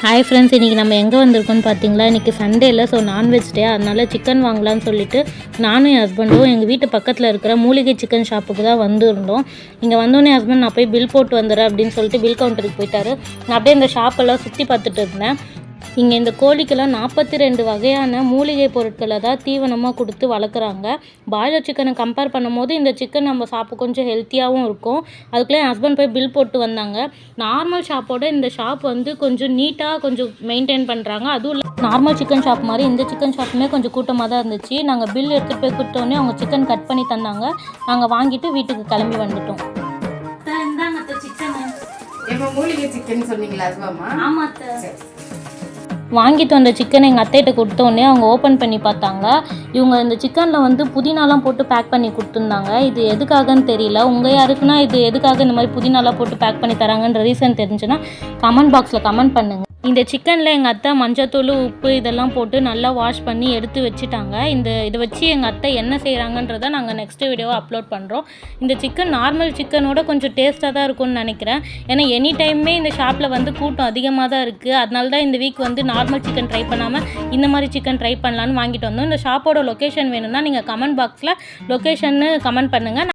Hi friends, இன்றைக்கி நம்ம எங்கே வந்திருக்கோம்னு பார்த்தீங்களா? இன்றைக்கி சண்டேல, ஸோ நான்வெஜ் டே. அதனால் சிக்கன் வாங்கலான்னு சொல்லிட்டு நானும் என் ஹஸ்பண்டும் எங்கள் வீட்டு பக்கத்தில் இருக்கிற மூலிகை சிக்கன் ஷாப்புக்கு தான் வந்துருந்தோம். இங்கே வந்தோடனே ஹஸ்பண்ட் நான் போய் பில் போட்டு வந்துடுறேன் அப்படின்னு சொல்லிட்டு பில் கவுண்டருக்கு போயிட்டாரு. நான் அப்படியே இந்த ஷாப்பெல்லாம் சுற்றி பார்த்துட்டு இருந்தேன். இங்கே இந்த கோழிக்கெல்லாம் 42 வகையான மூலிகை பொருட்களை தான் தீவனமாக கொடுத்து வளர்க்குறாங்க. பாய்லர் சிக்கனை கம்பேர் பண்ணும்போது இந்த சிக்கன் நம்ம சாப்பிட கொஞ்சம் ஹெல்த்தியாகவும் இருக்கும். அதுக்குள்ளே என் ஹஸ்பண்ட் போய் பில் போட்டு வந்தாங்க. நார்மல் ஷாப்போட இந்த ஷாப் வந்து கொஞ்சம் நீட்டாக கொஞ்சம் மெயின்டைன் பண்ணுறாங்க. அதுவும் இல்லை, நார்மல் சிக்கன் ஷாப் மாதிரி இந்த சிக்கன் ஷாப்புமே கொஞ்சம் கூட்டமாக தான் இருந்துச்சு. நாங்கள் பில் எடுத்துகிட்டு போய் கொடுத்தோடனே அவங்க சிக்கன் கட் பண்ணி தந்தாங்க. நாங்கள் வாங்கிட்டு வீட்டுக்கு கிளம்பி வந்துட்டோம். மூலிகை சிக்கன் சொன்னீங்களா? ஆமாம், வாங்கிட்டு வந்த சிக்கனை எங்கள் அத்தைகிட்ட கொடுத்தோடனே அவங்க ஓப்பன் பண்ணி பார்த்தாங்க. இவங்க இந்த சிக்கனில் வந்து புதினாலாம் போட்டு பேக் பண்ணி கொடுத்துருந்தாங்க. இது எதுக்காகன்னு தெரியல. உங்கள் யாருக்குன்னா இது எதுக்காக இந்த மாதிரி புதினாலாம் போட்டு பேக் பண்ணி தராங்கன்ற ரீசன் தெரிஞ்சுன்னா கமெண்ட் பாக்ஸில் கமெண்ட் பண்ணுங்கள். இந்த சிக்கனில் எங்கள் அத்தை மஞ்சத்தூள், உப்பு இதெல்லாம் போட்டு நல்லா வாஷ் பண்ணி எடுத்து வச்சுட்டாங்க. இதை வச்சு எங்கள் அத்தை என்ன செய்கிறாங்கன்றதை நாங்கள் நெக்ஸ்ட் வீடியோவை அப்லோட் பண்ணுறோம். இந்த சிக்கன் நார்மல் சிக்கனோட கொஞ்சம் டேஸ்ட்டாக தான் இருக்கும்னு நினைக்கிறேன். ஏன்னா எனி டைமே இந்த ஷாப்பில் வந்து கூட்டம் அதிகமாக தான் இருக்குது. அதனால தான் இந்த வீக் வந்து நார்மல் சிக்கன் ட்ரை பண்ணாமல் இந்த மாதிரி சிக்கன் ட்ரை பண்ணலான்னு வாங்கிட்டு வந்தோம். இந்த ஷாப்போட லொக்கேஷன் வேணும்னா நீங்கள் கமெண்ட் பாக்ஸில் லொக்கேஷன்னு கமெண்ட் பண்ணுங்கள்.